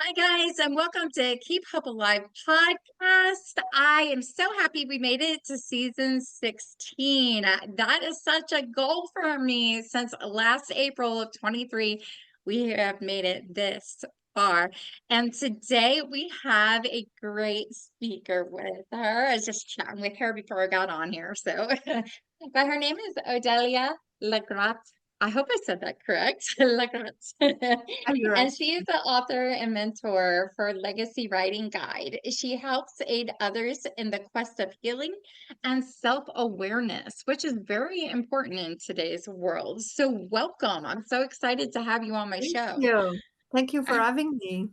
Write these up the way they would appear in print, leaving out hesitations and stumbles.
Hi, guys, and welcome to Keep Hope Alive podcast. I am so happy we made it to season 16. That is such a goal for me since last April of 23. We have made it this far. And today we have a great speaker with her. I was just chatting with her before I got on here. So, but her name is Odelia Elgarat. I hope I said that correct. Elgarat. You're And right. she is the author and mentor for Legacy Writing Guide. She helps aid others in the quest of healing and self-awareness, which is very important in today's world. So welcome. I'm so excited to have you on my Thank show. you. Thank you for Uh, having me.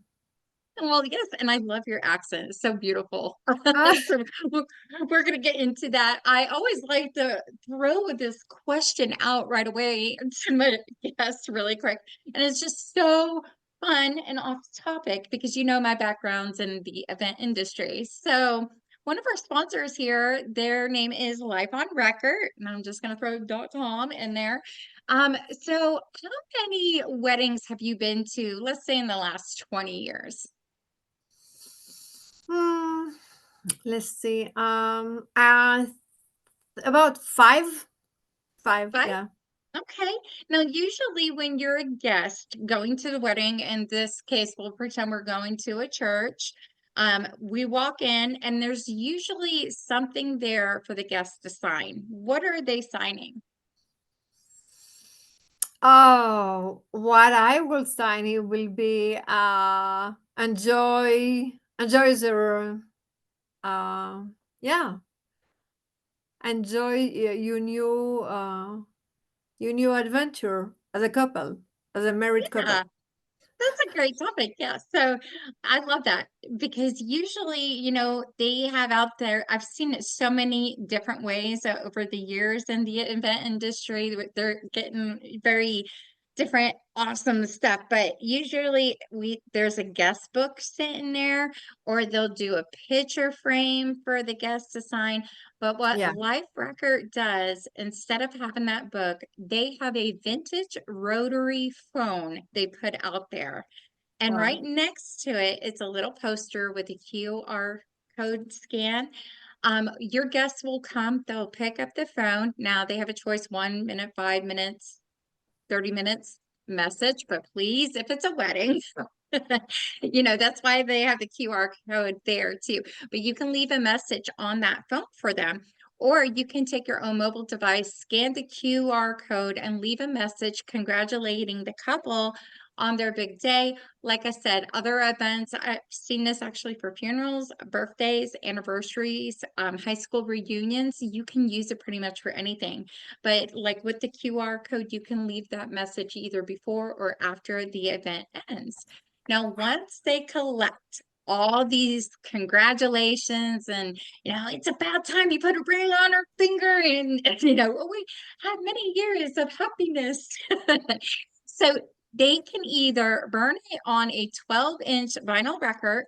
Well, yes, and I love your accent. It's so beautiful. Ah, So we're we're going to get into that. I always like to throw this question out right away to my guests really quick. And it's just so fun and off topic because you know my background's in the event industry. So one of our sponsors here, their name is Life on Record, and I'm just going to throw .com in there. So how many weddings have you been to, let's say in the last 20 years? hmm, let's see. About five. Five, Five? yeah. Okay. Now, usually when you're a guest going to the wedding, in this case, we'll pretend we're going to a church. We walk in and there's usually something there for the guest to sign. What are they signing? Oh, what I will sign it will be enjoy the uh yeah, enjoy your new adventure as a couple, as a married couple. Yeah. That's a great topic. Yeah. So I love that because usually, they have out there, I've seen it so many different ways over the years in the event industry. They're getting very different, awesome stuff. But usually there's a guest book sitting there, or they'll do a picture frame for the guest to sign. But what Yeah. Life Record does, instead of having that book, they have a vintage rotary phone they put out there. And right Wow. next to it, it's a little poster with a QR code scan. Your guests will come, they'll pick up the phone. Now they have a choice 1 minute, 5 minutes, 30 minutes message, but please, if it's a wedding, that's why they have the QR code there too. But you can leave a message on that phone for them, or you can take your own mobile device, scan the QR code, and leave a message congratulating the couple on their big day. Like I said, other events, I've seen this actually for funerals, birthdays, anniversaries, high school reunions. You can use it pretty much for anything. But like with the QR code, you can leave that message either before or after the event ends. Now, once they collect all these congratulations and it's about time you put a ring on her finger and we had many years of happiness. So they can either burn it on a 12-inch vinyl record,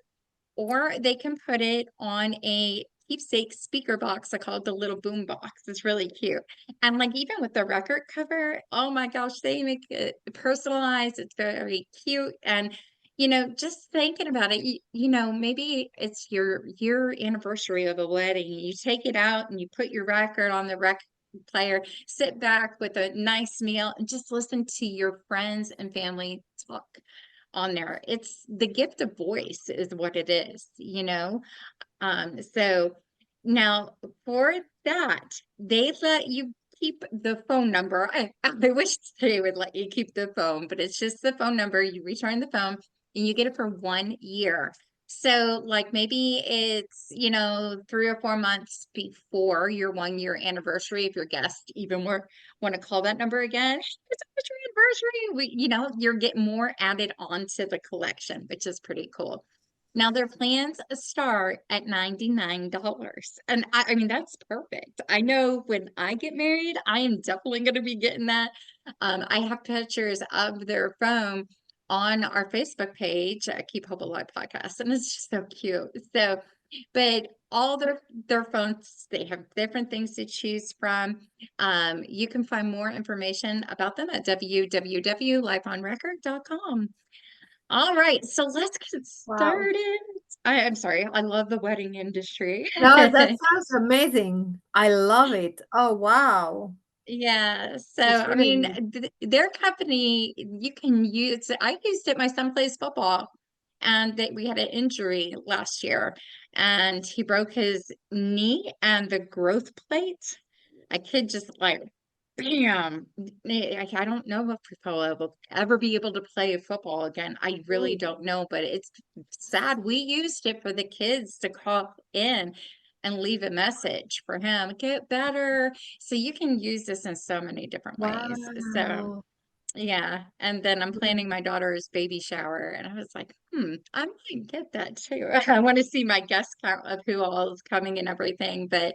or they can put it on a keepsake speaker box. I call it the little boom box. It's really cute. And like even with the record cover, oh my gosh, they make it personalized. It's very cute. And just thinking about it, maybe it's your year anniversary of a wedding. You take it out and you put your record on the record player, sit back with a nice meal and just listen to your friends and family talk on there. It's the gift of voice is what it is. So now for that, they let you keep the phone number. I wish they would let you keep the phone, but it's just the phone number. You return the phone and you get it for 1 year. So like maybe it's, 3 or 4 months before your 1 year anniversary, if your guest even want to call that number again. It's your anniversary. You're getting more added onto the collection, which is pretty cool. Now their plans start at $99. And I mean, that's perfect. I know when I get married, I am definitely going to be getting that. I have pictures of their phone on our Facebook page, Keep Hope Alive podcast, and it's just so cute. So, but all their phones, they have different things to choose from. You can find more information about them at www.lifeonrecord.com. All right, so let's get Wow. started. I'm sorry, I love the wedding industry. No, that sounds amazing. I love it. Oh, wow. Yeah, so It's I really mean, nice. their company, you can use. I used it. My son plays football, and that we had an injury last year, and he broke his knee and the growth plate. I could just like, bam. I don't know if people will ever be able to play football again. I really Mm. don't know, but it's sad. We used it for the kids to call in and leave a message for him, get better. So you can use this in so many different ways. So Wow. yeah. And then I'm Yeah. planning my daughter's baby shower. And I was like, I might get that too. I want to see my guest count of who all is coming and everything, but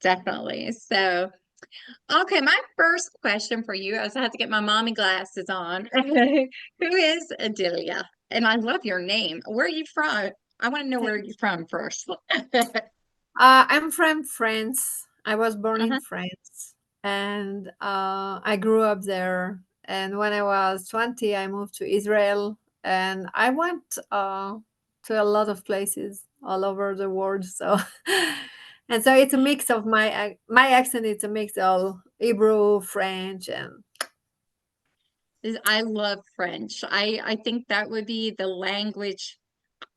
definitely. So, okay, my first question for you, I have to get my mommy glasses on. Who is Adelia? And I love your name. Where are you from? I want to know where Thank you're you. from first. I'm from France. I was born in Uh-huh. France and I grew up there. And when I was 20, I moved to Israel and I went to a lot of places all over the world. So, and so it's a mix of my accent. It's a mix of Hebrew, French, and I love French. I think that would be the language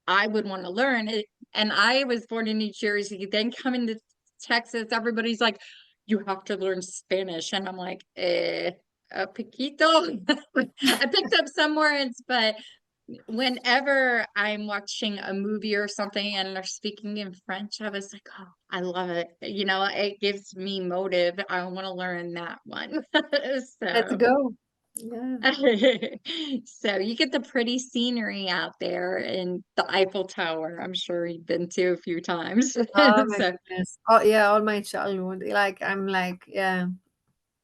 I would want to learn it. And I was born in New Jersey, then coming to Texas, everybody's like, you have to learn Spanish. And I'm like, a poquito. I picked up some words, but whenever I'm watching a movie or something and they're speaking in French, I was like, oh, I love it. You know, it gives me motive. I want to learn that one. let's So. go. Yeah. So you get the pretty scenery out there in the Eiffel Tower. I'm sure you've been to a few times. Oh my So goodness. Oh yeah, all my childhood. Like I'm like, yeah,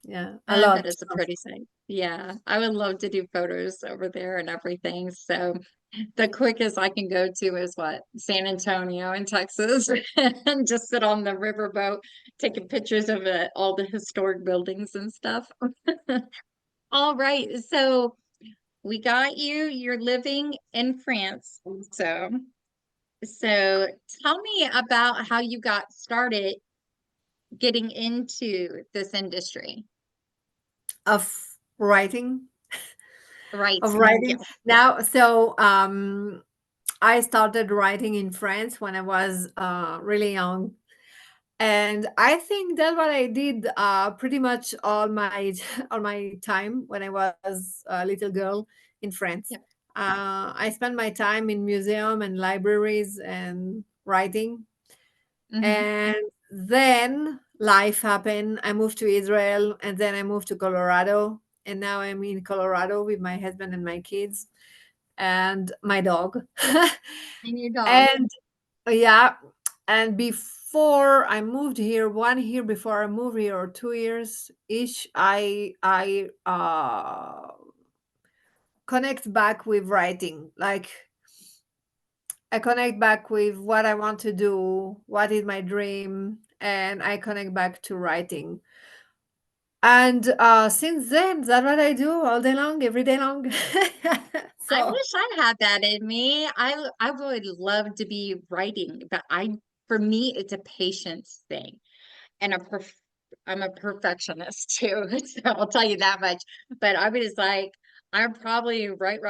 yeah, a I bet lot it's a of pretty sight. Yeah, I would love to do photos over there and everything. So the quickest I can go to is what? San Antonio in Texas and just sit on the riverboat taking pictures of all the historic buildings and stuff. All right. So we got you. You're living in France. So tell me about how you got started getting into this industry. of writing of Writing. writing Yes. now. So I started writing in France when I was really young, and I think that's what I did pretty much all my all my time when I was a little girl in France. Yeah. I spent my time in museum and libraries and writing. Hmm. And then life happened. I moved to Israel and then I moved to Colorado. And now I'm in Colorado with my husband and my kids and my dog. And your dog. And yeah, and before I moved here, 1 year before I moved here, or 2 years ish, I connect back with writing. Like I connect back with what I want to do, what is my dream, and I connect back to writing. And since then, that's what I do all day long, every day long. I So wish I had that in me. I would love to be writing, but for me it's a patience thing. And I'm a perfectionist too, so I'll tell you that much. But I was like, I probably write,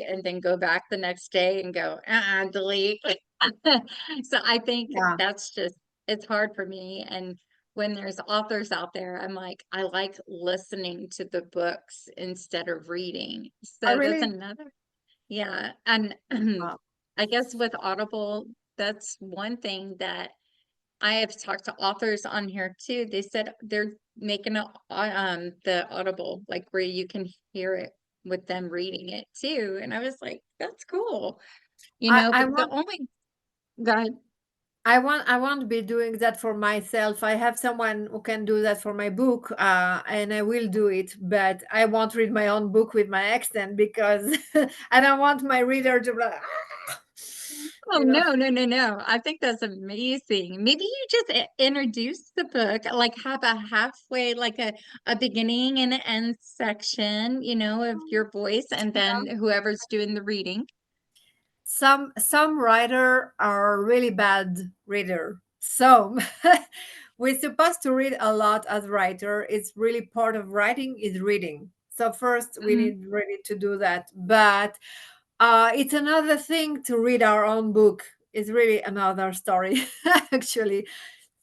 and then go back the next day and go, delete. So I think yeah. that's just it's hard for me. And when there's authors out there, I'm like, I like listening to the books instead of reading. Oh, So that's really? another, yeah. And Wow. I guess with Audible, that's one thing that I have talked to authors on here too. They said they're making the Audible like where you can hear it with them reading it too. And I was like, that's cool, I, I but the want only God, I want to be doing that for myself. I have someone who can do that for my book, and I will do it, but I won't read my own book with my accent because I don't want my reader to be like, "Ah," oh you know. no. I think that's amazing. Maybe you just introduce the book, like have a halfway, like a beginning and an end section, of your voice, and then whoever's doing the reading. some writer are really bad reader. So we're supposed to read a lot as writer. It's really part of writing is reading. So first we Mhm. need really to do that. But it's another thing to read our own book. It's really another story, actually.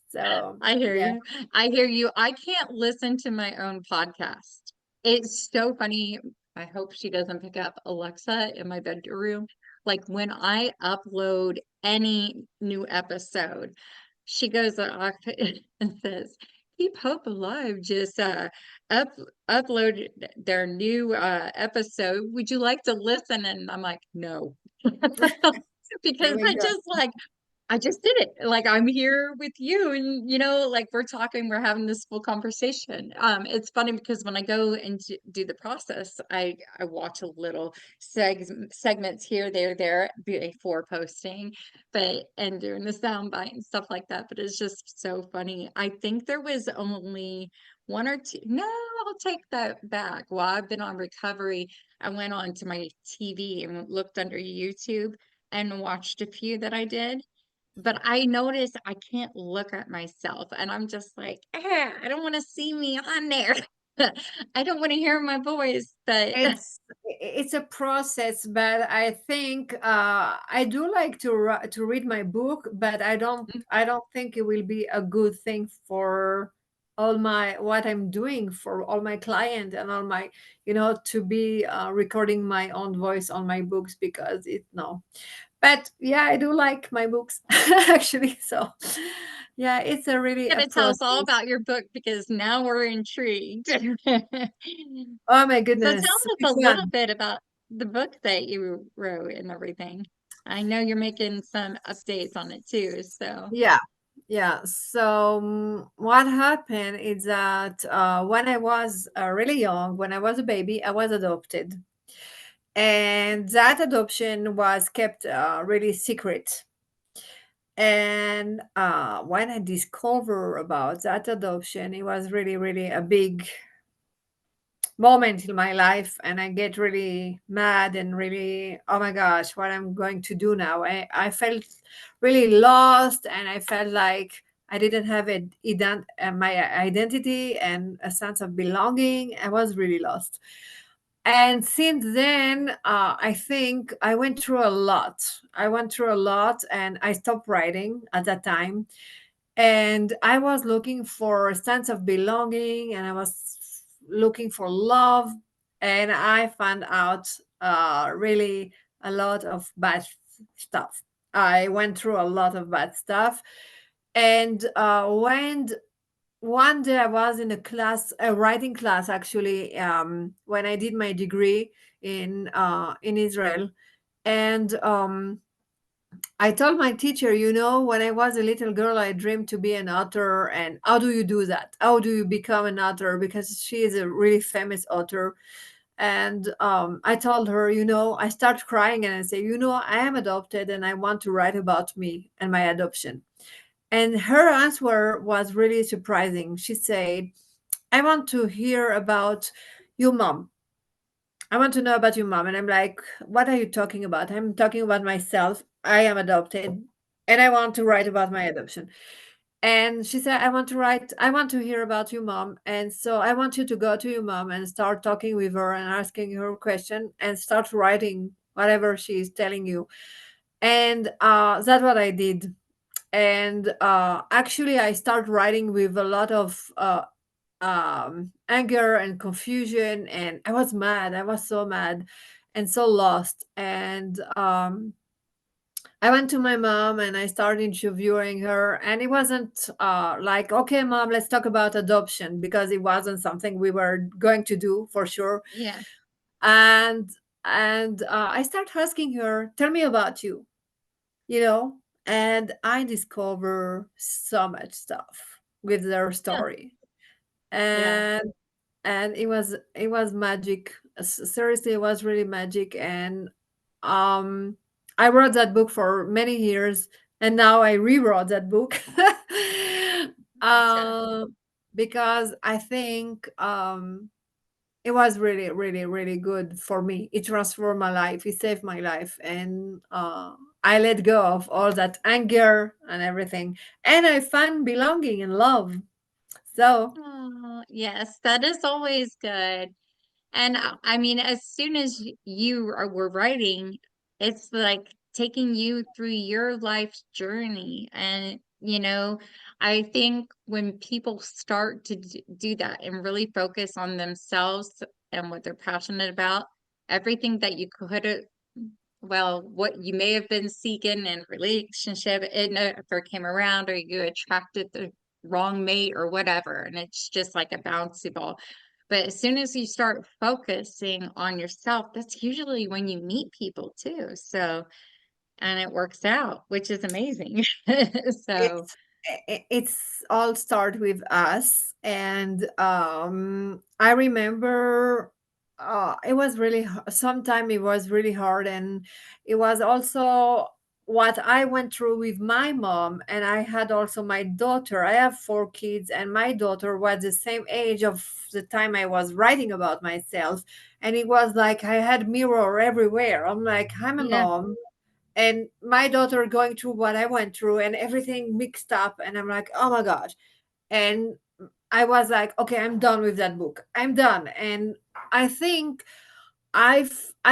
So I hear yeah, you. I hear you. I can't listen to my own podcast. It's so funny. I hope she doesn't pick up Alexa in my bedroom. Like when I upload any new episode, she goes off and says, "Keep Hope Alive just up uploaded their new episode. Would you like to listen?" And I'm like, "No." there Because we I go. just like I just did it. Like I'm here with you and like we're talking, we're having this full conversation. It's funny because when I go and do the process, I watch a little segments here, there before posting, but and doing the sound bite and stuff like that. But it's just so funny. I think there was only one or two. No, I'll take that back. While I've been on recovery, I went on to my TV and looked under YouTube and watched a few that I did, but I notice I can't look at myself and I'm just like, I don't want to see me on there. I don't want to hear my voice, but It's a process, but I think I do like to read my book, but I don't think it will be a good thing for all my what I'm doing for all my client and all my to be recording my own voice on my books because it no. But yeah, I do like my books actually. So yeah, it's a really a gotta tell us all process. about your book because now we're intrigued. Oh my So tell goodness, us which a little one? bit about the book that you wrote and everything. I know you're making some updates on it too, so Yeah, yeah. So what happened is that when I was really young, when I was a baby, I was adopted, and that adoption was kept really secret. And when I discovered about that adoption, it was really, really a big moment in my life, and I get really mad and really, oh my gosh, what I'm going to do now. I felt really lost, and I felt like I didn't have my identity and a sense of belonging. I was really lost. And since then, I think I went through a lot. I went through a lot, and I stopped writing at that time, and I was looking for a sense of belonging, and I was looking for love, and I found out really a lot of bad stuff. I went through a lot of bad stuff, and when one day I was in a class, a writing class, actually, when I did my degree in Israel, and I told my teacher, when I was a little girl, I dreamed to be an author. And how do you do that? How do you become an author? Because she is a really famous author. And I told her, I start crying and I say, I am adopted and I want to write about me and my adoption. And her answer was really surprising. She said, I want to hear about your mom. I want to know about your mom. And I'm like, what are you talking about? I'm talking about myself. I am adopted and I want to write about my adoption. And she said, I want to hear about your mom. And so I want you to go to your mom and start talking with her and asking her a question and start writing whatever she is telling you. And that's what I did. And actually, I started writing with a lot of anger and confusion, and I was mad. I was so mad and so lost. And I went to my mom and I started interviewing her, and it wasn't like, okay, mom, let's talk about adoption, because it wasn't something we were going to do for sure. yeah. And I started asking her, tell me about you, you know, and I discover so much stuff with their Yeah. story. Yeah. And it was magic. Seriously, it was really magic. And um I wrote that book for many years, and now I rewrote that book. Gotcha. uh, because I think it was really, really, really good for me. It transformed my life. It saved my life, and I let go of all that anger and everything, and I found belonging and love. So Oh, yes, that is always good. And I mean, as soon as were writing, it's like taking you through your life's journey. And, I think when people start to do that and really focus on themselves and what they're passionate about, everything that you could have, well, what you may have been seeking in a relationship, it never came around, or you attracted the wrong mate or whatever. And it's just like a bouncy ball. But as soon as you start focusing on yourself, that's usually when you meet people too. So, and it works out, which is amazing. So, it's all start with us, and I remember it was really sometime it was really hard, and it was also what I went through with my mom, and I had also my daughter. I have 4 kids, and my daughter was the same age of the time I was writing about myself, and it was like I had mirror everywhere. I'm like, I'm a yeah, mom, and my daughter going through what I went through, and everything mixed up, and I'm like, oh my god. And I was like, okay, I'm done with that book. I'm done. And I think I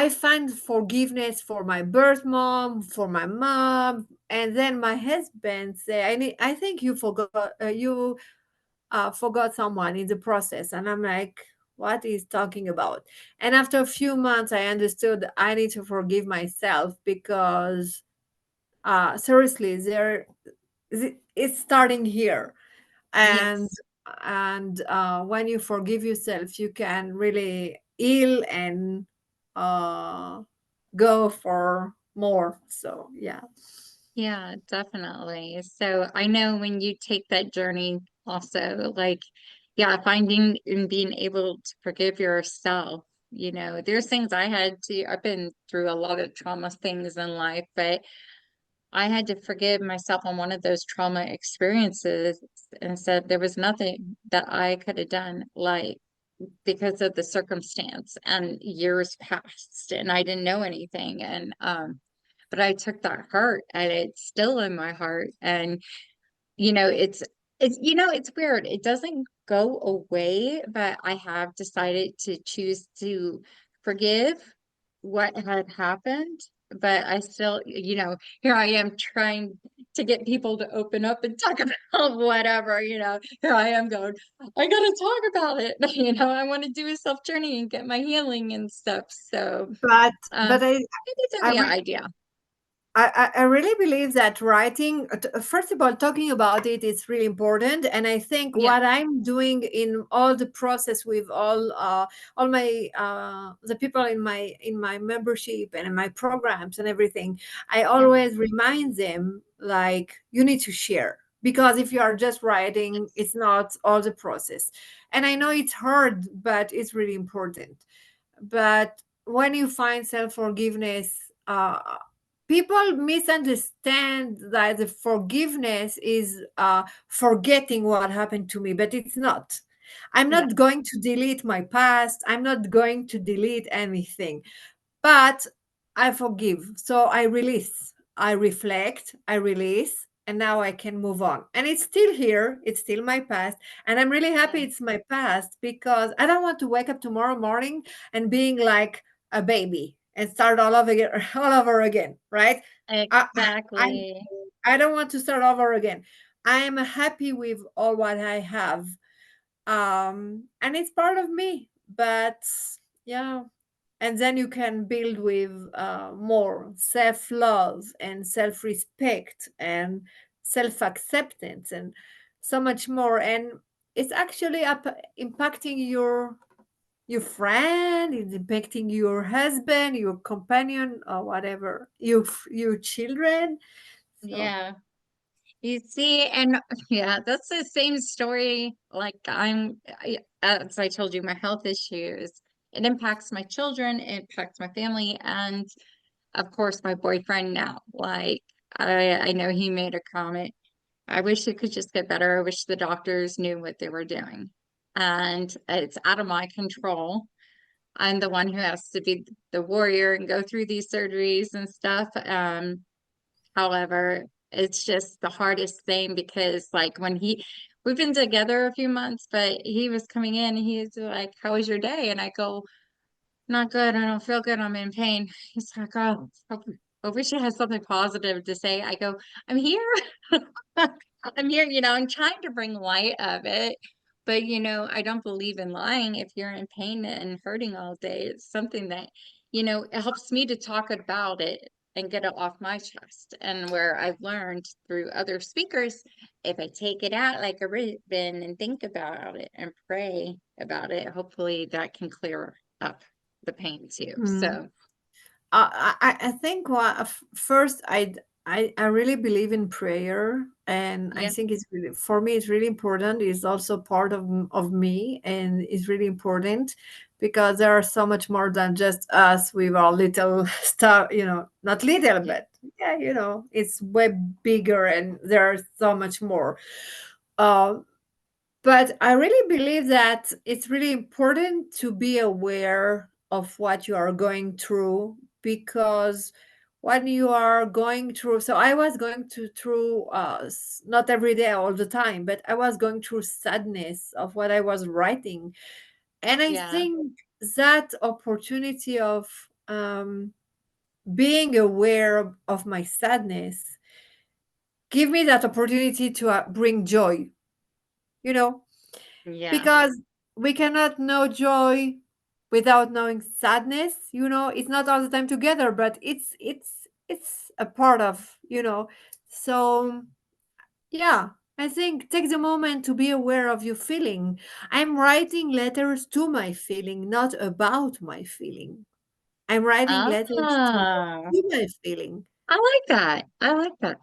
find forgiveness for my birth mom, for my mom, and then my husband say, I think you forgot someone in the process. And I'm like, what is talking about? And after a few months, I understood I need to forgive myself, because seriously, it's starting here. and yes. when you forgive yourself, you can really heal and uh go for more. So yeah. Yeah, definitely. So I know when you take that journey also, like, yeah, finding and being able to forgive yourself, there's things I've been through a lot of trauma things in life, but I had to forgive myself on one of those trauma experiences and said there was nothing that I could have done, like, because of the circumstance, and years passed and I didn't know anything. And, but I took that hurt and it's still in my heart. And, it's weird. It doesn't go away, but I have decided to choose to forgive what had happened. But I still, here I am trying to get people to open up and talk about whatever, here I am going, I gotta talk about it. I want to do a self journey and get my healing and stuff. So, But I think it's a I good re- idea. I really believe that writing, first of all, talking about it is really important. And I think Yeah, what I'm doing in all the process with all my the people in my membership and in my programs and everything, I yeah, always remind them, like, you need to share, because if you are just writing, yes, it's not all the process. And I know it's hard, but it's really important. But when you find self forgiveness, people misunderstand that the forgiveness is forgetting what happened to me, but it's not. I'm yeah, not going to delete my past. I'm not going to delete anything, but I forgive. So I release, I reflect, I release, and now I can move on. And it's still here, it's still my past. And I'm really happy yeah, it's my past, because I don't want to wake up tomorrow morning and being like a baby and start all over again, all over again, right? I, I, exactly. I don't want to start over again. I am happy with all what I have. And it's part of me. But yeah, and then you can build with more self-love and self-respect and self-acceptance and so much more. And it's actually impacting your friend, it's impacting your husband, your companion, or whatever, your children. So Yeah. You see, and yeah, that's the same story. Like as I told you, my health issues, it impacts my children, it impacts my family, and of course my boyfriend now. Like I know he made a comment. I wish it could just get better. I wish the doctors knew what they were doing. And it's out of my control. I'm the one who has to be the warrior and go through these surgeries and stuff. However, it's just the hardest thing because like we've been together a few months, but he was coming in and he's like, "How was your day?" And I go, "Not good. I don't feel good. I'm in pain." He's like, "Oh, I wish I had something positive to say." I go, "I'm here." I'm here, I'm trying to bring light of it. But, I don't believe in lying. If you're in pain and hurting all day, it's something that, it helps me to talk about it and get it off my chest. And where I've learned through other speakers, if I take it out like a ribbon and think about it and pray about it, hopefully that can clear up the pain too. Mm. So, I think first I really believe in prayer, and I yeah, think it's really, for me it's really important. It's also part of me, and it's really important because there are so much more than just us with our little stuff. Not little, yeah, but yeah, it's way bigger, and there's so much more. Uh, but I really believe that it's really important to be aware of what you are going through, because when you are going through, so I was going through not every day all the time, but I was going through sadness of what I was writing. And I yeah, think that opportunity of being aware of my sadness give me that opportunity to bring joy, you know yeah. because we cannot know joy without knowing sadness. It's not all the time together, but it's a part of. So yeah, I think take the moment to be aware of your feeling. I'm writing letters to my feeling, not about my feeling. I'm writing letters Ah, to my feeling. I like that. I like that.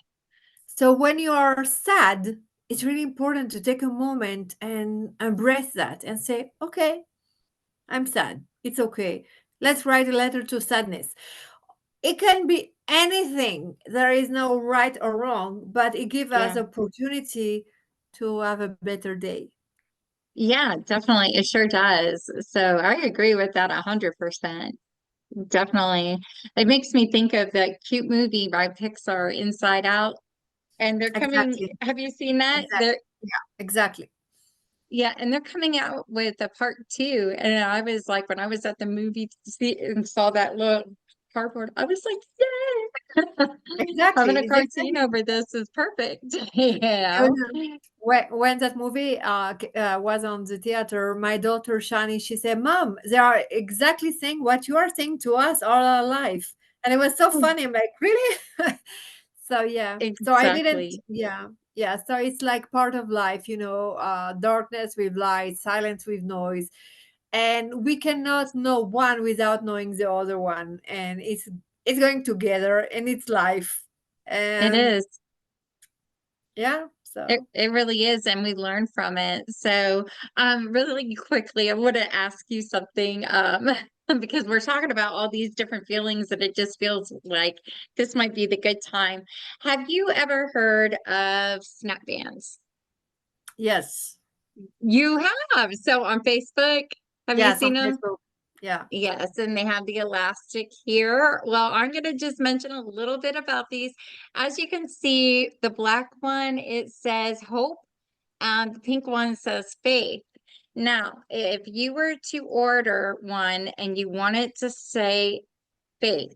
So when you are sad, it's really important to take a moment and embrace that and say, okay, I'm sad. It's okay. Let's write a letter to sadness. It can be anything. There is no right or wrong, but it gives us Yeah. opportunity to have a better day. Yeah, definitely. It sure does. So I agree with that 100%. Definitely. It makes me think of that cute movie by Pixar, Inside Out. And they're coming, Exactly. have you seen that? Exactly. Yeah, exactly. Yeah, and they're coming out with a part two. And I was like, when I was at the movie to see and saw that little cardboard, I was like, yay! Having Exactly. a It's cartoon exactly. over this is perfect. You know, when that movie was on the theater, my daughter Shani, she said, "Mom, they are exactly saying what you are saying to us all our life," and it was so funny. I'm like, really? So yeah. So I didn't. Exactly. Yeah, yeah. So it's like part of life, darkness with light, silence with noise, and we cannot know one without knowing the other one, and it's going together, and it's life, It and is. yeah. It So it really is, and we learn from it. So, really quickly, I want to ask you something, because we're talking about all these different feelings, and it just feels like this might be the good time. Have you ever heard of snap bands? yes. You have. So on Facebook, have you Yes, seen on them? Facebook. Yeah. Yes, and they have the elastic here. Well, I'm going to just mention a little bit about these. As you can see, the black one, it says hope, and the pink one says faith. Now, if you were to order one and you wanted to say faith,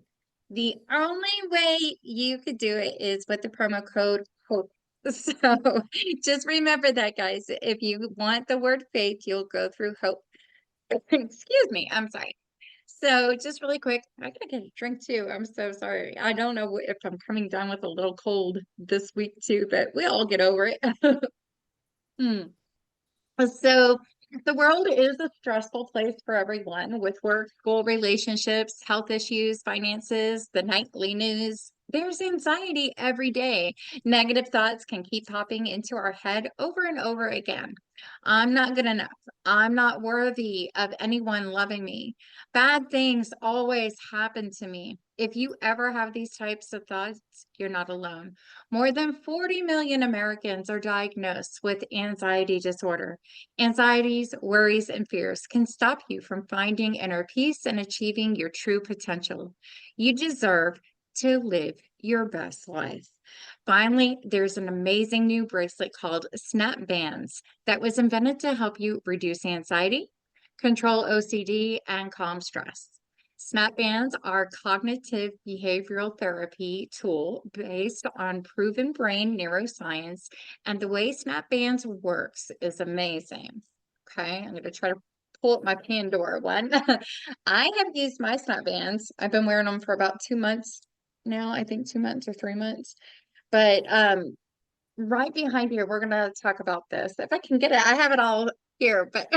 the only way you could do it is with the promo code hope. So just remember that, guys. If you want the word faith, you'll go through hope. Excuse me, I'm sorry. So just really quick, I gotta get a drink too. I'm so sorry. I don't know if I'm coming down with a little cold this week too, but we all get over it. Hmm. So the world is a stressful place for everyone with work, school, relationships, health issues, finances, the nightly news. There's anxiety every day. Negative thoughts can keep popping into our head over and over again. I'm not good enough. I'm not worthy of anyone loving me. Bad things always happen to me. If you ever have these types of thoughts, you're not alone. More than 40 million Americans are diagnosed with anxiety disorder. Anxieties, worries, and fears can stop you from finding inner peace and achieving your true potential. You deserve to live your best life. Finally, there's an amazing new bracelet called Snap Bands that was invented to help you reduce anxiety, control OCD, and calm stress. Snap bands are cognitive behavioral therapy tool based on proven brain neuroscience, and the way Snap bands works is amazing. Okay, I'm going to try to pull up my Pandora one. I have used my Snap bands. I've been wearing them for about 2 months now, I think 2 months or 3 months. But right behind here, we're gonna talk about this. If I can get it, I have it all here, but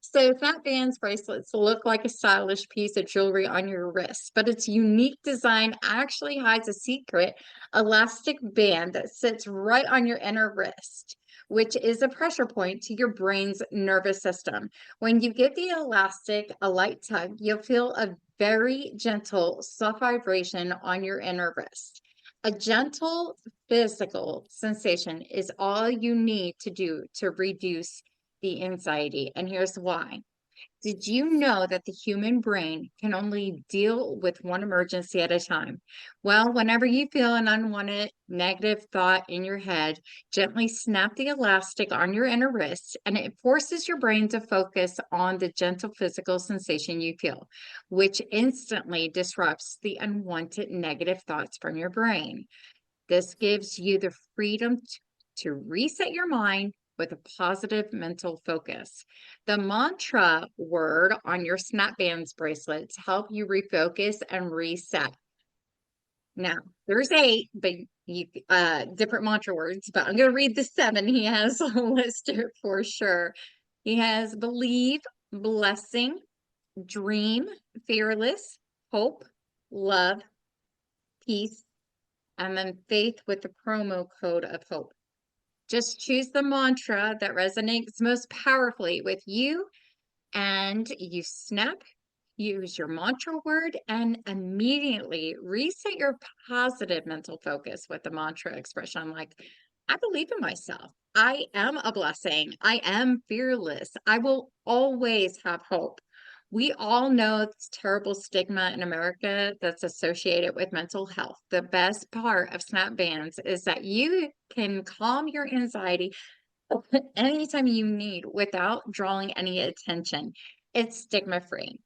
so Fat Bands bracelets look like a stylish piece of jewelry on your wrist, but its unique design actually hides a secret elastic band that sits right on your inner wrist, which is a pressure point to your brain's nervous system. When you give the elastic a light tug, you'll feel a very gentle, soft vibration on your inner wrist. A gentle physical sensation is all you need to do to reduce the anxiety. And here's why. Did you know that the human brain can only deal with one emergency at a time? Well, whenever you feel an unwanted negative thought in your head, gently snap the elastic on your inner wrist, and it forces your brain to focus on the gentle physical sensation you feel, which instantly disrupts the unwanted negative thoughts from your brain. This gives you the freedom to reset your mind with a positive mental focus. The mantra word on your Snap Bands bracelets help you refocus and reset. Now, there's 8, but you different mantra words, but I'm going to read the 7 he has listed for sure. He has believe, blessing, dream, fearless, hope, love, peace, and then faith with the promo code of hope. Just choose the mantra that resonates most powerfully with you, and you snap, use your mantra word, and immediately reset your positive mental focus with the mantra expression like, I believe in myself. I am a blessing. I am fearless. I will always have hope. We all know this terrible stigma in America that's associated with mental health. The best part of Snap Bands is that you can calm your anxiety anytime you need without drawing any attention. It's stigma free.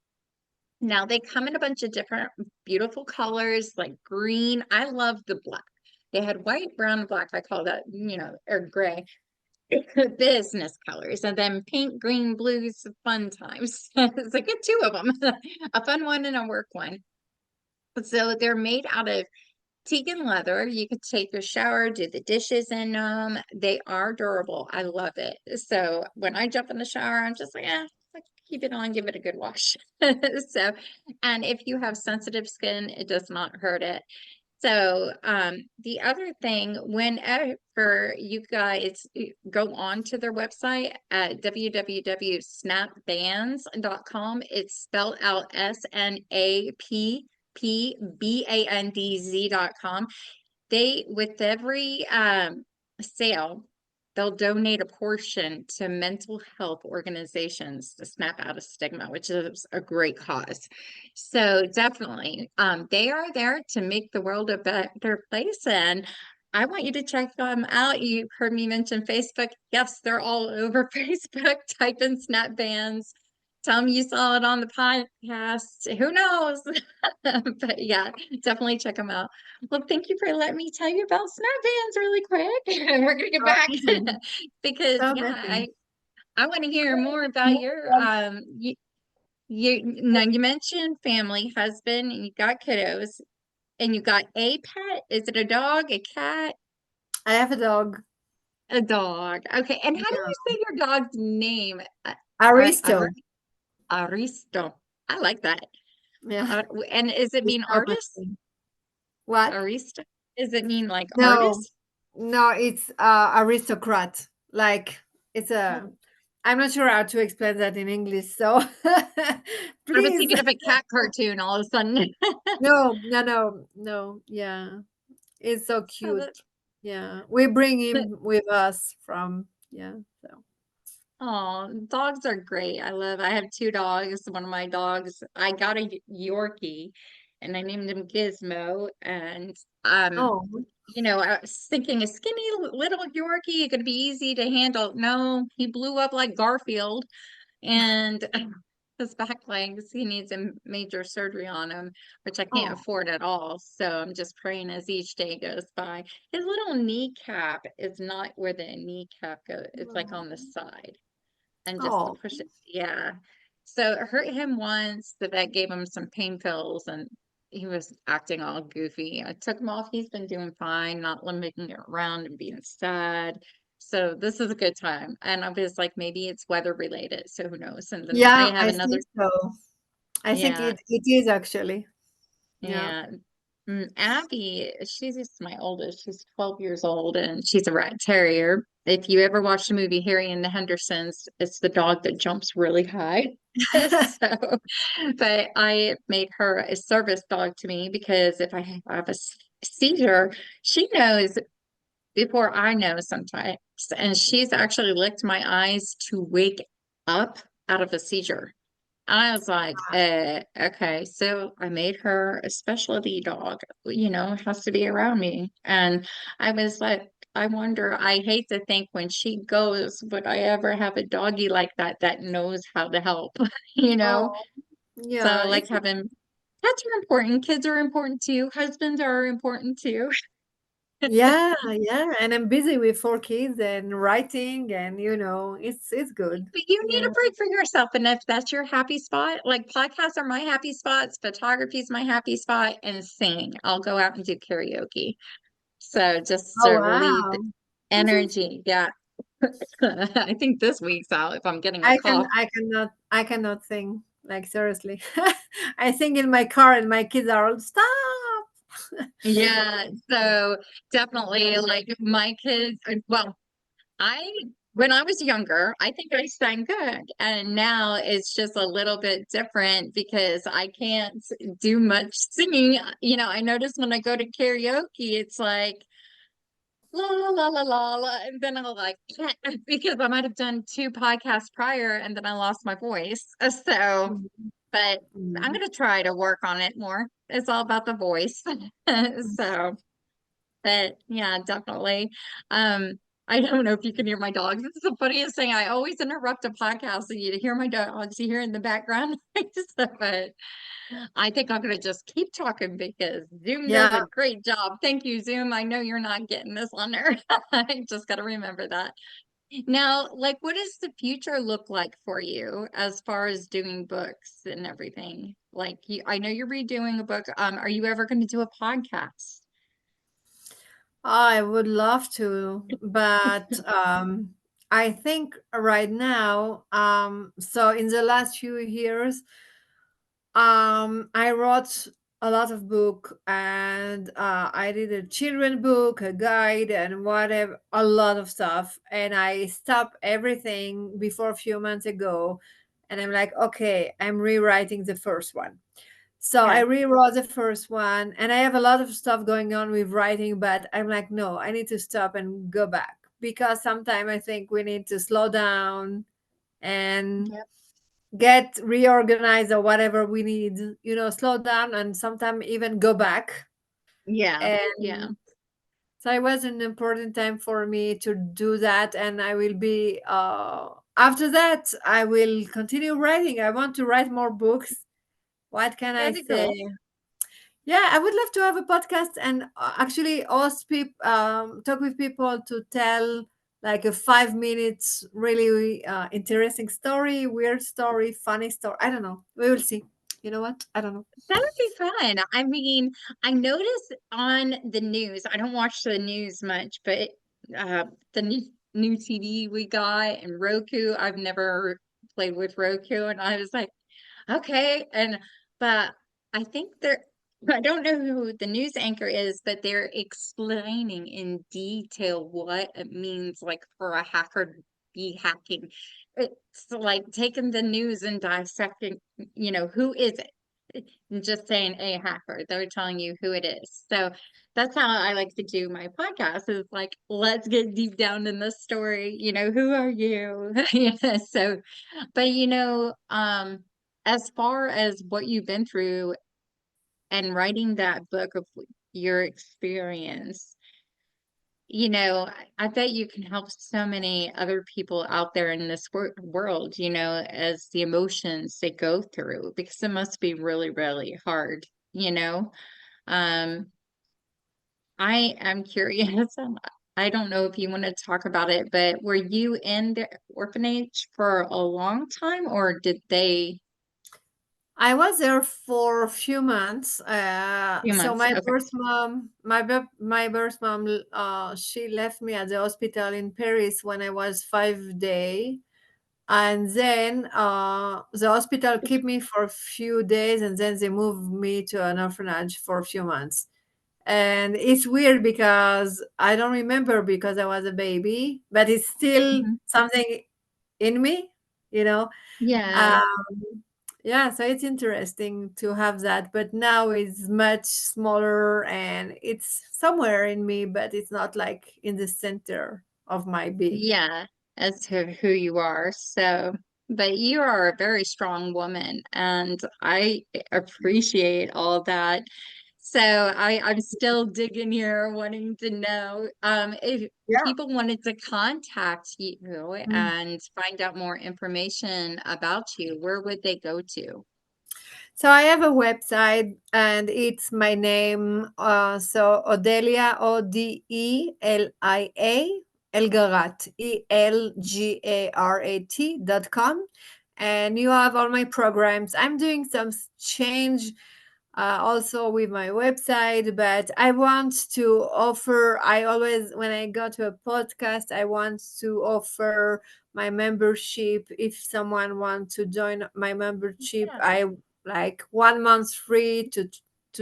Now they come in a bunch of different beautiful colors like green. I love the black. They had white, brown, and black. I call that, or gray business colors. And then pink, green, blues, fun times. It's like get 2 of them, a fun one and a work one. So they're made out of Tegan leather. You could take a shower, do the dishes in them. They are durable. I love it. So when I jump in the shower, I'm just like, like keep it on, give it a good wash. So, and if you have sensitive skin, it does not hurt it. So, the other thing, whenever you guys go on to their website at www.snapbands.com, it's spelled out SNAPPBANDZ.com. They, with every sale, they'll donate a portion to mental health organizations to snap out of stigma, which is a great cause. So definitely, they are there to make the world a better place. And I want you to check them out. You heard me mention Facebook. Yes, they're all over Facebook. Type in Snap Bands. Tell them you saw it on the podcast. Who knows? But yeah, definitely check them out. Well, thank you for letting me tell you about Snap Bands really quick. And we're gonna get So back amazing. because So yeah, amazing. I want to hear more about your now you mentioned family, husband, and you got kiddos, and you got a pet. Is it a dog, a cat? I have a dog. A dog. Okay. And how do Yeah. you say your dog's name? Aristo. Aristo. I like that. Yeah. And is it It's mean so artist? amazing. What? Aristo? Does it mean like No, artist? no, it's aristocrat. Like it's a, I'm not sure how to explain that in English, so I was please. thinking of a cat cartoon all of a sudden. No, no, no, no. Yeah, it's so So that, cute. Yeah, we bring him with us from, yeah. So oh, dogs are great. I have two dogs. One of my dogs, I got a Yorkie and I named him Gizmo. And oh, I was thinking a skinny little Yorkie, it could be easy to handle. No, he blew up like Garfield. And his back legs, he needs a major surgery on him, which I can't oh, afford at all. So I'm just praying as each day goes by. His little kneecap is not where the kneecap goes. It's like on the side. And just to oh, push it. Yeah. So it hurt him once. The vet gave him some pain pills and he was acting all goofy. I took him off. He's been doing fine, not limping around and being sad. So this is a good time. And I was like, maybe it's weather related. So who knows? And then I yeah, have I another, think so. I think yeah, it is actually. Yeah. yeah. Abby, she's just my oldest. She's 12 years old and she's a rat terrier. If you ever watch the movie Harry and the Hendersons, it's the dog that jumps really high. So, but I made her a service dog to me because if I have a seizure, she knows before I know sometimes. And she's actually licked my eyes to wake up out of a seizure. I was like, okay. So I made her a specialty dog, has to be around me. And I was like, I wonder, I hate to think when she goes, would I ever have a doggy like that that knows how to help, you know? Oh, So yeah. like It's having pets are important, kids are important too, husbands are important too. yeah, yeah. And I'm busy with 4 kids and writing, and it's good. But you need Yeah. a break for yourself. And if that's your happy spot, like podcasts are my happy spots, photography is my happy spot, and singing. I'll go out and do karaoke. So just to Oh relieve the wow. energy. Yeah. I think this week's out if I'm getting a call. I cannot sing. Like seriously. I sing in my car and my kids are all stop. Yeah. So definitely like my kids, well, I when I was younger, I think I sang good. And now it's just a little bit different because I can't do much singing. I notice when I go to karaoke, it's like la la la la la la, and then I'm like, because I might have done two podcasts prior and then I lost my voice. So, Mhm, but I'm mhm, gonna try to work on it more. It's all about the voice. mhm. So, but yeah, definitely. I don't know if you can hear my dogs. This is the funniest thing. I always interrupt a podcast and you hear my dogs, you hear in the background. But I think I'm going to just keep talking because Zoom does a Yeah. great job. Thank you, Zoom. I know you're not getting this on there. I just got to remember that. Now, like, what does the future look like for you as far as doing books and everything? Like, I know you're redoing a book. Are you ever going to do a podcast? I would love to, but I think right now, so in the last few years, I wrote a lot of book, and I did a children book, a guide, and whatever, a lot of stuff. And I stopped everything before a few months ago, and I'm like, okay, I'm rewriting the first one. So I Okay. rewrote the first one, and I have a lot of stuff going on with writing, but I'm like, no, I need to stop and go back, because sometimes I think we need to slow down and Yep. get reorganized or whatever we need, slow down and sometimes even go back. Yeah. Yeah. And so it was an important time for me to do that. And I will be, after that, I will continue writing. I want to write more books. What can I Very say? cool. Yeah, I would love to have a podcast and actually host people, talk with people to tell like a 5 minutes really interesting story, weird story, funny story. I don't know. We will see. You know what? I don't know. That would be fun. I mean, I noticed on the news, I don't watch the news much, but the new TV we got and Roku, I've never played with Roku, and I was like, okay. But I think I don't know who the news anchor is, but they're explaining in detail what it means like for a hacker. be hacking. It's like taking the news and dissecting, who is it? And just saying a hacker. They're telling you who it is. So that's how I like to do my podcast is like, let's get deep down in the story. Who are you? Yeah. So, but as far as what you've been through and writing that book of your experience, I bet you can help so many other people out there in this world, as the emotions they go through, because it must be really, really hard, you know? Um, I am curious. I don't know if you want to talk about it, but were you in the orphanage for a long time, or did they I was there for a few months. few So months? my Okay. birth mom, my birth mom, she left me at the hospital in Paris when I was 5 day, and then the hospital kept me for a few days, and then they moved me to an orphanage for a few months. And it's weird because I don't remember because I was a baby, but it's still Mhm. something in me, you know. Yeah. Um, yeah, so it's interesting to have that, but now it's much smaller and it's somewhere in me, but it's not like in the center of my being. Yeah, as to who you are. So, but you are a very strong woman, and I appreciate all that. So I'm still digging here, wanting to know if Yeah. people wanted to contact you Mm. and find out more information about you, where would they go to? So I have a website and it's my name. So Odelia, Odelia Elgarat, ELGARAT.com. And you have all my programs. I'm doing some change also with my website, but I want to offer, I always, when I go to a podcast, I want to offer my membership. If someone wants to join my membership, Yeah. I like 1 month free to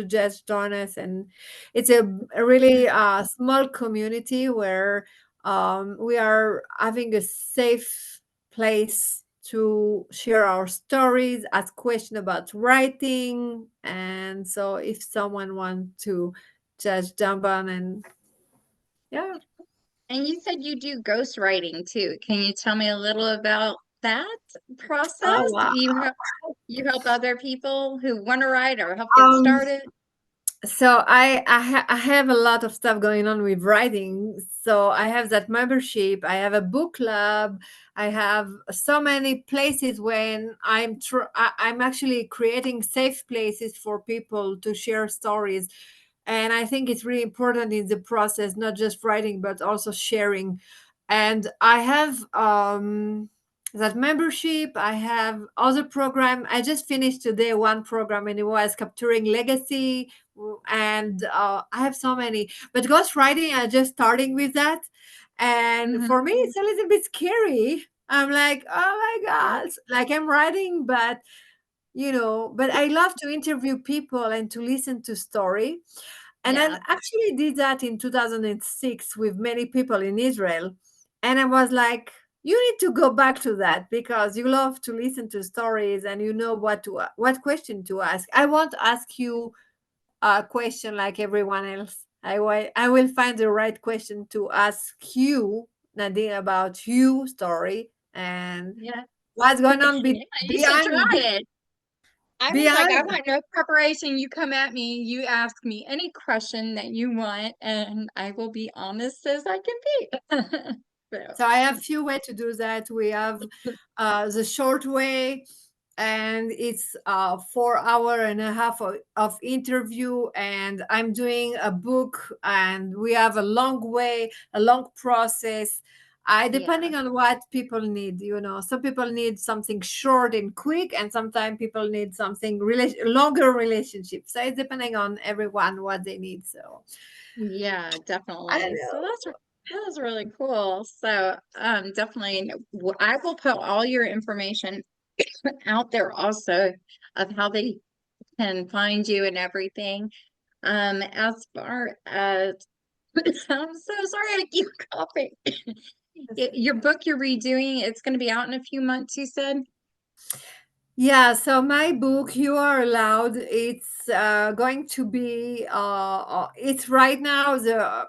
just join us. And it's a really small community where we are having a safe place to share our stories, ask questions about writing. And so if someone wants to just jump on and yeah. And you said you do ghost writing too. Can you tell me a little about that Oh process? wow. You help other people who want to write or help get Um started? so I have a lot of stuff going on with writing. So I have that membership, I have a book club, I have so many places when I'm actually creating safe places for people to share stories. And I think it's really important in the process, not just writing but also sharing. And I have that membership, I have other program. I just finished today one program and it was capturing legacy. And I have so many, but ghostwriting, I'm just starting with that. And Hmm. for me it's a little bit scary. I'm like, oh my Yeah. god, like I'm writing, but but I love to interview people and to listen to story. And I Yeah. actually did that in 2006 with many people in Israel. And I was like, you need to go back to that because you love to listen to stories and you know what question to ask. I won't ask you a question like everyone else. I will find the right question to ask you, Nadine, about you story and Yeah. what's going on Yeah, you should try it. I was like, I behind. want no preparation. You come at me, you ask me any question that you want, and I will be honest as I can be. So, So I have few way to do that. We have the short way, and it's 4 hour and a half of interview. And I'm doing a book, and we have a long way, a long process. I yeah. depending on what people need. Some people need something short and quick, and sometimes people need something longer relationship. So it's depending on everyone what they need. So Yeah, I don't definitely. So know. that's really cool. So, definitely, I will put all your information out there also of how they can find you and everything. As far as I'm so sorry, I keep coughing. Your book you're redoing, it's going to be out in a few months, you said? Yeah, so my book, You Are Allowed, it's going to be, it's right now, the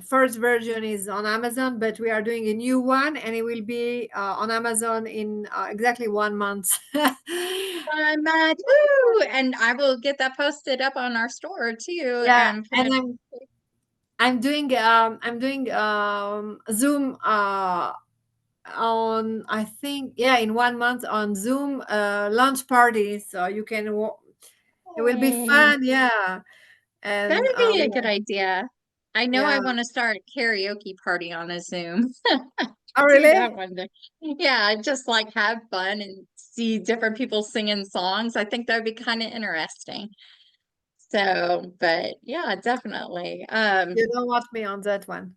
first version is on Amazon, but we are doing a new one and it will be on Amazon in exactly 1 month. I'm mad. Woo! And I will get that posted up on our store too Yeah, and put and it. I'm doing Zoom on, I think, yeah, in 1 month on Zoom launch party, so you can it will be Yay. fun, yeah. That And would be a good idea. I know I yeah. want to start a karaoke party on a Zoom. Oh, Do really? that one day. Yeah, just like have fun and see different people singing songs. I think that would be kind of interesting. So, but yeah, definitely. You don't want me on that one.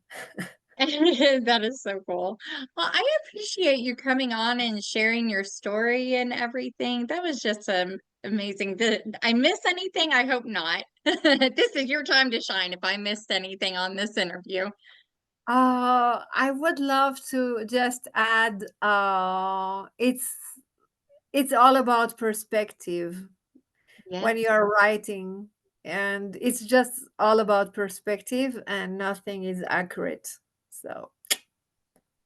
That is so cool. Well, I appreciate you coming on and sharing your story and everything. That was just amazing. Did I miss anything? I hope not. This is your time to shine if I missed anything on this interview. I would love to just add, it's all about perspective Yeah, when you are writing, and it's just all about perspective, and nothing is accurate. So,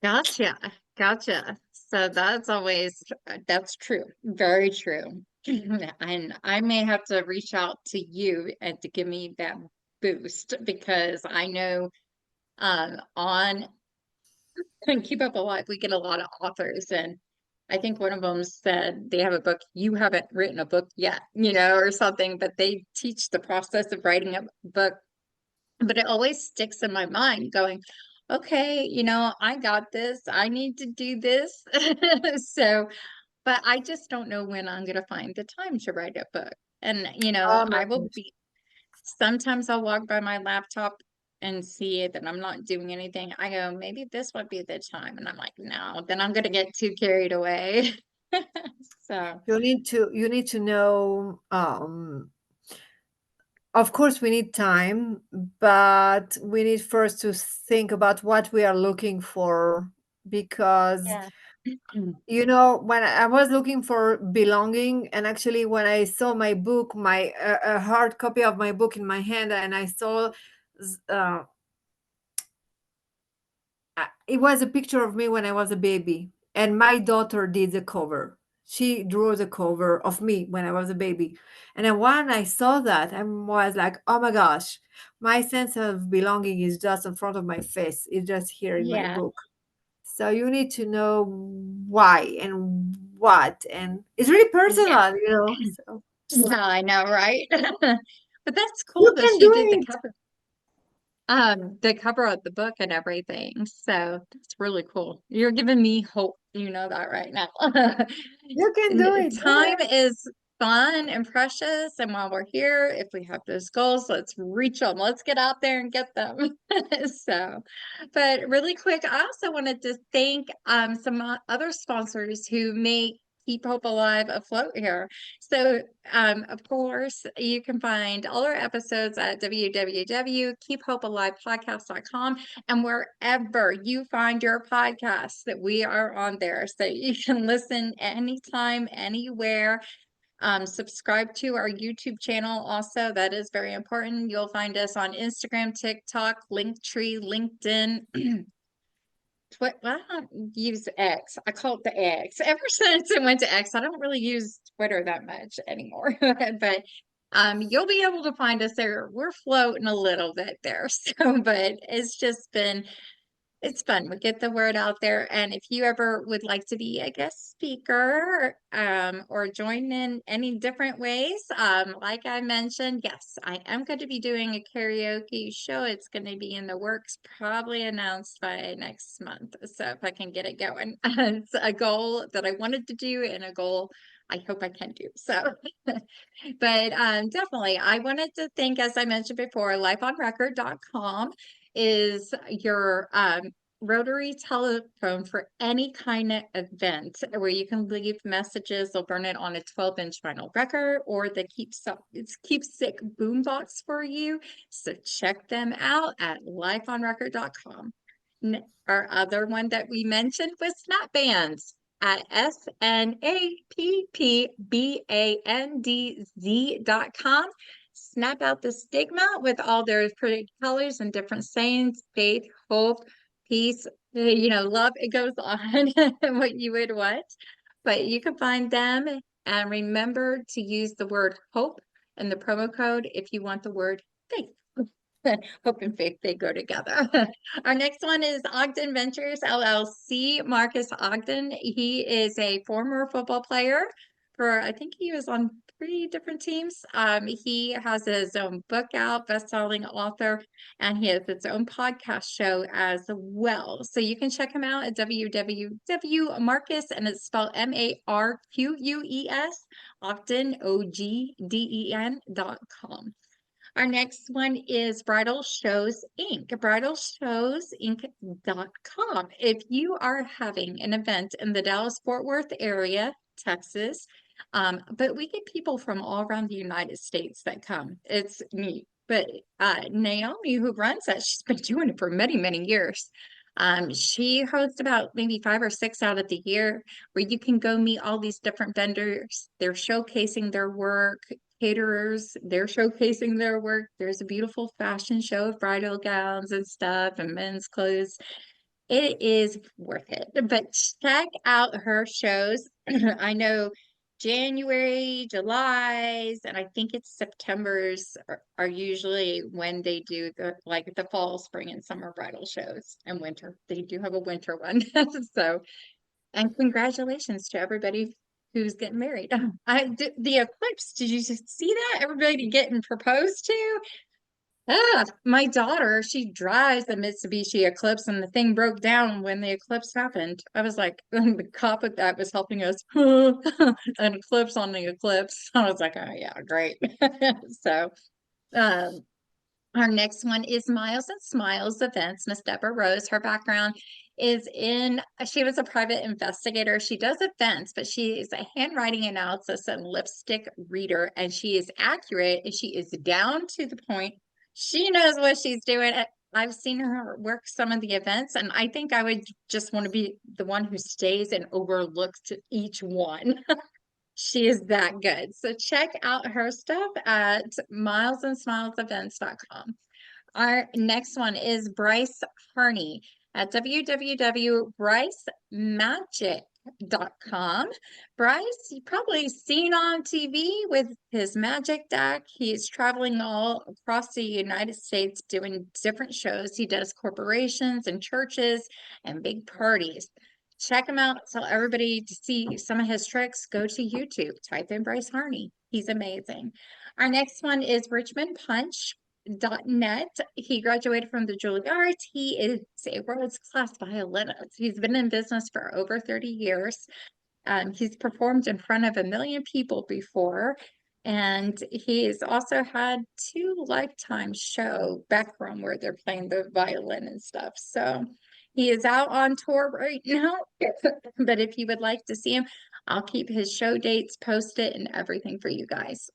gotcha. Gotcha. So that's true. Very true. And I may have to reach out to you and to give me that boost because I know on and Keep Up Alive, we get a lot of authors, and I think one of them said they have a book. You haven't written a book yet, or something, but they teach the process of writing a book. But it always sticks in my mind, going, okay, I got this. I need to do this. So, but I just don't know when I'm going to find the time to write a book. And, oh my I will gosh. be sometimes I'll walk by my laptop and see that I'm not doing anything. I go, maybe this would be the time. And I'm like, no, then I'm gonna get too carried away. So You need to know, of course we need time, but we need first to think about what we are looking for, because yeah. when I was looking for belonging, and actually when I saw my book, my a hard copy of my book in my hand, and I saw, uh, it was a picture of me when I was a baby, and my daughter did the cover. She drew the cover of me when I was a baby. And then when I saw that, I was like, oh my gosh, my sense of belonging is just in front of my face. It's just here in my Yeah. book. So you need to know why and what, and it's really Yeah. personal. So Yeah, I know, right? But that's you cool that can you do did it. the cover of the book and everything. So that's really cool. You're giving me hope, you know that right now. You can do And it. Go time ahead. is fun and precious, and while we're here, if we have those goals, let's reach them. Let's get out there and get them. So, but really quick, I also wanted to thank some other sponsors who make Keep Hope Alive afloat here. So, of course, you can find all our episodes at www.keephopealivepodcast.com and wherever you find your podcasts that we are on there. So you can listen anytime, anywhere. Subscribe to our YouTube channel also. That is very important. You'll find us on Instagram, TikTok, Linktree, LinkedIn. Well, I don't use X. I call it the X. Ever since it went to X, I don't really use Twitter that much anymore. But you'll be able to find us there. We're floating a little bit there. So, but it's fun. We get the word out there. And if you ever would like to be a guest speaker, or join in any different ways, like I mentioned, yes, I am going to be doing a karaoke show. It's going to be in the works, probably announced by next month. So if I can get it going, it's a goal that I wanted to do and a goal I hope I can do. So, but definitely, I wanted to thank, as I mentioned before, lifeonrecord.com is your rotary telephone for any kind of event where you can leave messages. They'll burn it on a 12-inch vinyl record or the keepsake boombox for you. So check them out at lifeonrecord.com. Our other one that we mentioned was snap bands at snappbandz.com. Snap out the stigma with all their pretty colors and different sayings, faith, hope, peace, love. It goes on what you would want, but you can find them. And remember to use the word hope in the promo code if you want the word faith. Hope and faith, they go together. Our next one is Ogden Ventures LLC. Marcus Ogden, he is a former football player for, I think he was on 3 different teams. He has his own book out, best-selling author, and he has his own podcast show as well. So you can check him out at www.marcus, and it's spelled MARQUES, Ogden, OGDEN.com. Our next one is Bridal Shows Inc. bridalshowsinc.com. If you are having an event in the Dallas-Fort Worth area, Texas, but we get people from all around the United States that come. It's neat. But Naomi, who runs that, she's been doing it for many, many years. She hosts about maybe 5 or 6 out of the year where you can go meet all these different vendors. They're showcasing their work. Caterers, they're showcasing their work. There's a beautiful fashion show of bridal gowns and stuff and men's clothes. It is worth it. But check out her shows. I know January, July's, and I think it's September's are usually when they do the fall, spring, and summer bridal shows, and winter. They do have a winter one. So, and congratulations to everybody who's getting married. The eclipse, did you see that? Everybody getting proposed to? My daughter, she drives the Mitsubishi Eclipse, and the thing broke down when the eclipse happened. I was like, the cop that was helping us, an eclipse on the eclipse. I was like, oh yeah, great. So, um, our next one is Miles and Smiles Events. Miss Deborah Rose, her background is she was a private investigator. She does events, but she is a handwriting analysis and lipstick reader, and she is accurate and she is down to the point. She knows what she's doing. I've seen her work some of the events, and I think I would just want to be the one who stays and overlooks each one. She is that good. So check out her stuff at milesandsmilesevents.com. Our next one is Bryce Harney at www.brycemagic.com. Bryce, you probably seen on TV with his magic deck. He's traveling all across the United States doing different shows. He does corporations and churches and big parties. Check him out. Tell everybody to see some of his tricks. Go to YouTube. Type in Bryce Harney. He's amazing. Our next one is richmondpunch.net. He graduated from the Juilliard. He is a world's class violinist. He's been in business for over 30 years. He's performed in front of 1 million people before. And he's also had 2 Lifetime show background where they're playing the violin and stuff. So he is out on tour right now. But if you would like to see him, I'll keep his show dates posted and everything for you guys.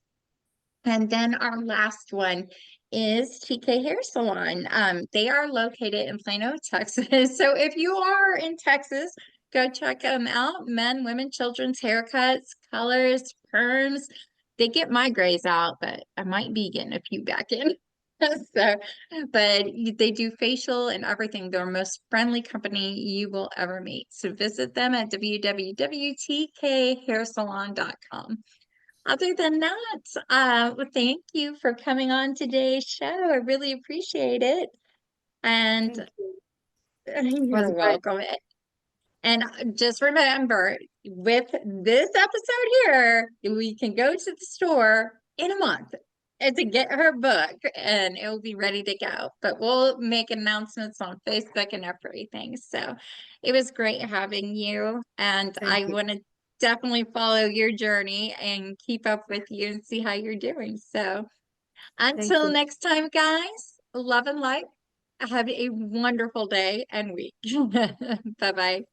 And then our last one is TK Hair Salon. They are located in Plano, Texas. So if you are in Texas, go check them out. Men, women, children's haircuts, colors, perms. They get my grays out, but I might be getting a few back in. So, but they do facial and everything. They're the most friendly company you will ever meet. So visit them at www.tkhairsalon.com. Other than that, thank you for coming on today's show. I really appreciate it. And Was you're great. welcome. And just remember, with this episode here, we can go to the store in a month and to get her book, and it will be ready to go. But we'll make announcements on Facebook and everything. So it was great having you, and Thank I you. want to definitely follow your journey and keep up with you and see how you're doing. So Thank until you. next time, guys, love and light. Have a wonderful day and week. Bye-bye.